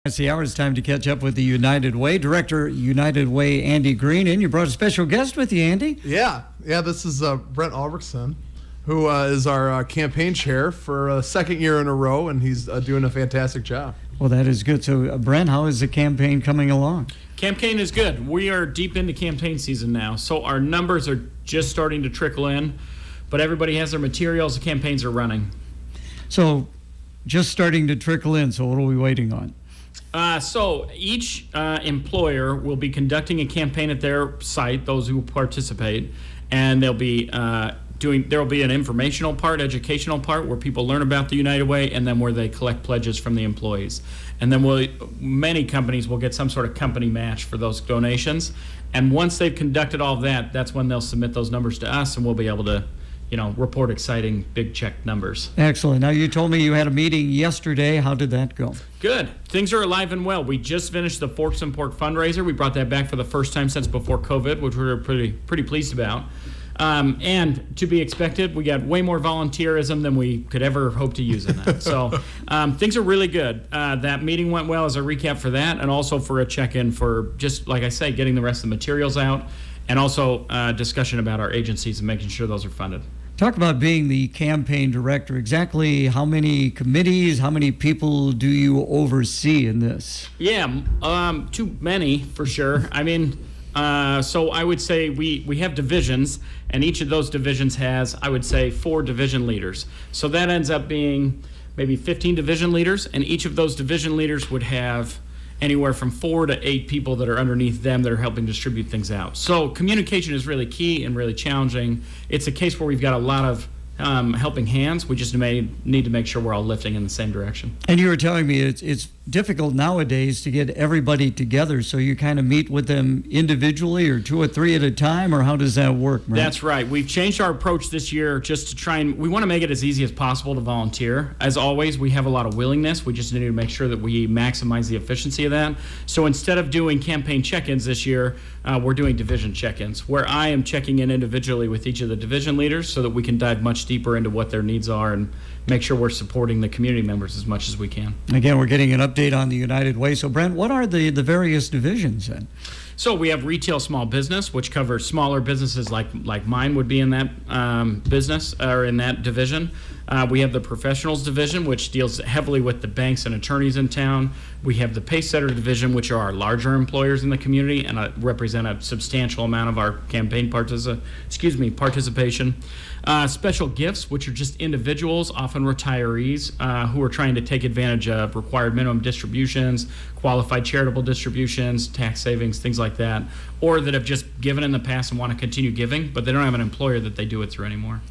It's the hour. It's time to catch up with the United Way. Director, United Way, Andy Green. And you brought a special guest with you, Andy. Yeah, this is Brent Albrechtsen, who is our campaign chair for a second year in a row, and he's doing a fantastic job. Well, that is good. So, Brent, how is the campaign coming along? Campaign is good. We are deep into campaign season now, so our numbers are just starting to trickle in, but everybody has their materials. The campaigns are running. So, just starting to trickle in, so what are we waiting on? So each employer will be conducting a campaign at their site, those who participate, and they'll be there will be an informational part, educational part, where people learn about the United Way, and then where they collect pledges from the employees. And then many companies will get some sort of company match for those donations. And once they've conducted all of that, that's when they'll submit those numbers to us, and we'll be able to report exciting big check numbers. Excellent. Now, you told me you had a meeting yesterday. How did that go? Good. Things are alive and well. We just finished the Forks and Pork fundraiser. We brought that back for the first time since before COVID, which we were pretty pleased about. And to be expected, we got way more volunteerism than we could ever hope to use in that. So things are really good. That meeting went well as a recap for that, and also for a check-in for, just like I say, getting the rest of the materials out, and also discussion about our agencies and making sure those are funded. Talk about being the campaign director. Exactly how many committees, how many people do you oversee in this? Yeah, too many for sure. I mean, so I would say we have divisions, and each of those divisions has, I would say, 4 division leaders. So that ends up being maybe 15 division leaders, and each of those division leaders would have anywhere from 4 to 8 people that are underneath them that are helping distribute things out. So communication is really key and really challenging. It's a case where we've got a lot of helping hands. We just need to make sure we're all lifting in the same direction. And you were telling me it's difficult nowadays to get everybody together, so you kind of meet with them individually or 2 or 3 at a time, or how does that work, Brent? That's right. We've changed our approach this year just to try and we want to make it as easy as possible to volunteer. As always, we have a lot of willingness. We just need to make sure that we maximize the efficiency of that. So instead of doing campaign check-ins this year, we're doing division check-ins, where I am checking in individually with each of the division leaders so that we can dive much deeper into what their needs are and make sure we're supporting the community members as much as we can. Again, we're getting an update on the United Way. So, Brent, what are the various divisions then? So we have retail small business, which covers smaller businesses like mine would be in that business or in that division. We have the professionals division, which deals heavily with the banks and attorneys in town. We have the pace setter division, which are our larger employers in the community and represent a substantial amount of our campaign participation. Special gifts, which are just individuals, often retirees, who are trying to take advantage of required minimum distributions, qualified charitable distributions, tax savings, things like that, or that have just given in the past and want to continue giving, but they don't have an employer that they do it through anymore.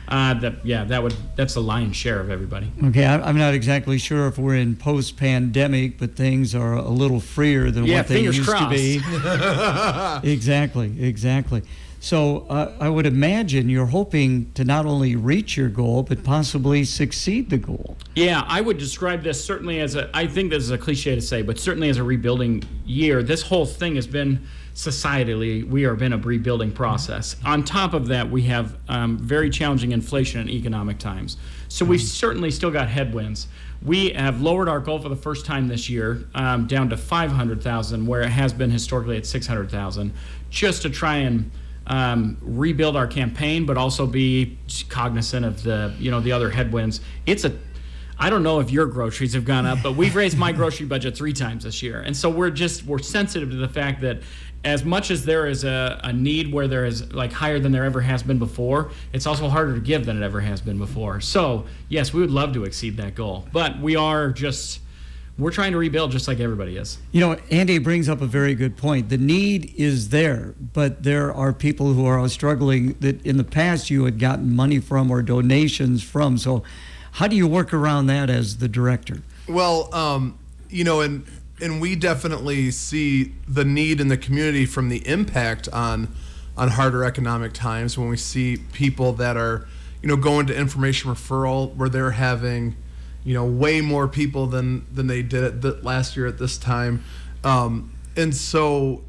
That's the lion's share of everybody. Okay, I'm not exactly sure if we're in post-pandemic, but things are a little freer than what they used to be. Exactly. So I would imagine you're hoping to not only reach your goal, but possibly succeed the goal. Yeah, I would describe this certainly as I think this is a cliche to say, but certainly as a rebuilding year. This whole thing has been, societally, we are in a rebuilding process. On top of that, we have very challenging inflation and economic times. So we've certainly still got headwinds. We have lowered our goal for the first time this year down to 500,000, where it has been historically at 600,000, just to try and rebuild our campaign, but also be cognizant of the other headwinds. I don't know if your groceries have gone up, but we've raised my grocery budget 3 times this year. And so we're sensitive to the fact that as much as there is a need where there is like higher than there ever has been before, it's also harder to give than it ever has been before. So yes, we would love to exceed that goal, but we're trying to rebuild just like everybody is. Andy brings up a very good point. The need is there, but there are people who are struggling that in the past you had gotten money from or donations from. So how do you work around that as the director? Well, and we definitely see the need in the community from the impact on harder economic times when we see people that are, going to information referral where they're having way more people than they did last year at this time, and so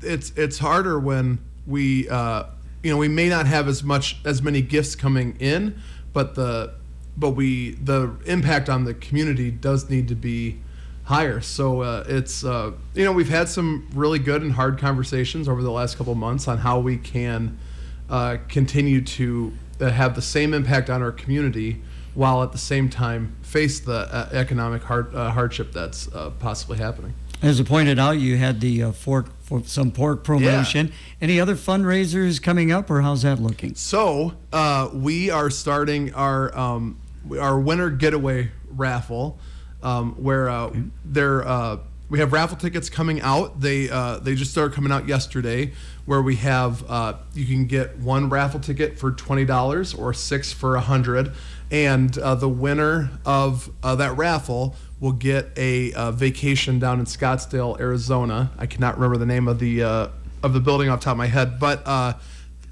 it's harder when we may not have as many gifts coming in, but the impact on the community does need to be higher. So it's we've had some really good and hard conversations over the last couple of months on how we can continue to have the same impact on our community while at the same time face the economic hardship that's possibly happening. As I pointed out, you had the some pork promotion. Yeah. Any other fundraisers coming up, or how's that looking? So we are starting our winter getaway raffle, where we have raffle tickets coming out. They just started coming out yesterday, where we have you can get one raffle ticket for $20 or 6 for $100, and the winner of that raffle will get a vacation down in Scottsdale, Arizona. I cannot remember the name of the building off the top of my head, but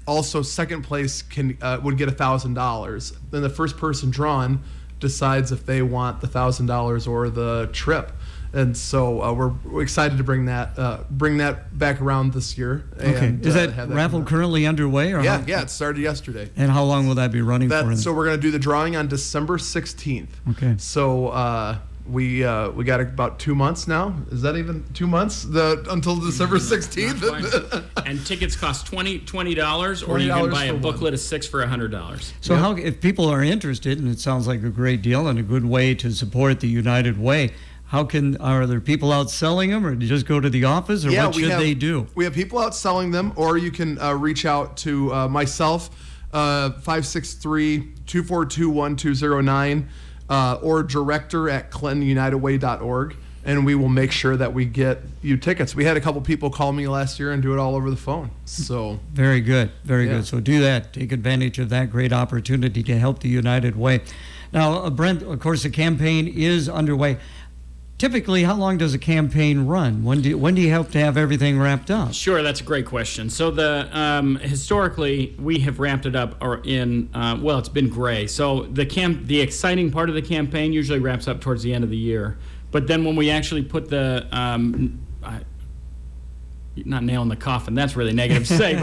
also second place would get $1,000. Then the first person drawn decides if they want the $1,000 or the trip. And so we're excited to bring that back around this year. Okay. And, Is that have that raffle currently underway? Or Yeah, it started yesterday. And how long will that be running for? So we're going to do the drawing on December 16th. Okay. So we got about 2 months now. Is that even 2 months? Until December 16th. And tickets cost $20, or you can buy a booklet of 6 for $100. So how, if people are interested, and it sounds like a great deal and a good way to support the United Way, are there people out selling them, or do you just go to the office, or what should they do? We have people out selling them, or you can reach out to myself, 563-242-1209, or director@clintonunitedway.org, and we will make sure that we get you tickets. We had a couple people call me last year and do it all over the phone. So very good, very good. So do that. Take advantage of that great opportunity to help the United Way. Now, Brent, of course, the campaign is underway. Typically, how long does a campaign run? When do you hope to have everything wrapped up? Sure, that's a great question. So historically, we have wrapped it up it's been gray. So the exciting part of the campaign usually wraps up towards the end of the year. But then when we actually put the not nail in the coffin, that's really negative to say,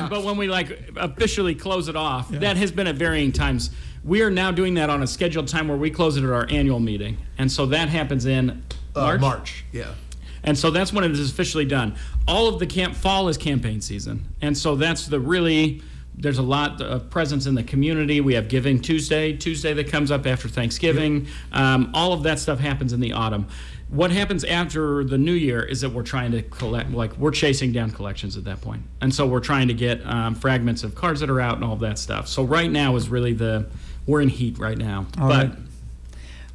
but when we officially close it off, that has been at varying times. We are now doing that on a scheduled time where we close it at our annual meeting. And so that happens in March? March, yeah. And so that's when it is officially done. All of the fall is campaign season. And so that's there's a lot of presence in the community. We have Giving Tuesday that comes up after Thanksgiving. Yep. All of that stuff happens in the autumn. What happens after the new year is that we're trying to collect, we're chasing down collections at that point. And so we're trying to get fragments of cards that are out and all of that stuff. So right now is really we're in heat right now. All right.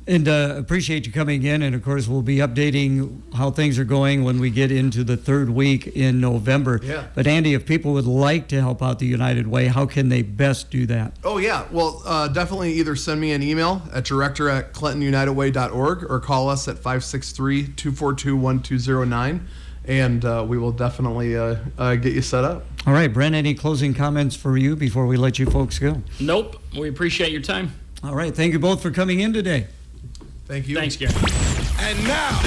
And appreciate you coming in. And, of course, we'll be updating how things are going when we get into the third week in November. Yeah. But, Andy, if people would like to help out the United Way, how can they best do that? Oh, yeah. Well, definitely either send me an email at director@clintonunitedway.org or call us at 563-242-1209. And we will definitely get you set up. All right, Brent, any closing comments for you before we let you folks go? Nope. We appreciate your time. All right. Thank you both for coming in today. Thank you. Thanks, Gary. And now...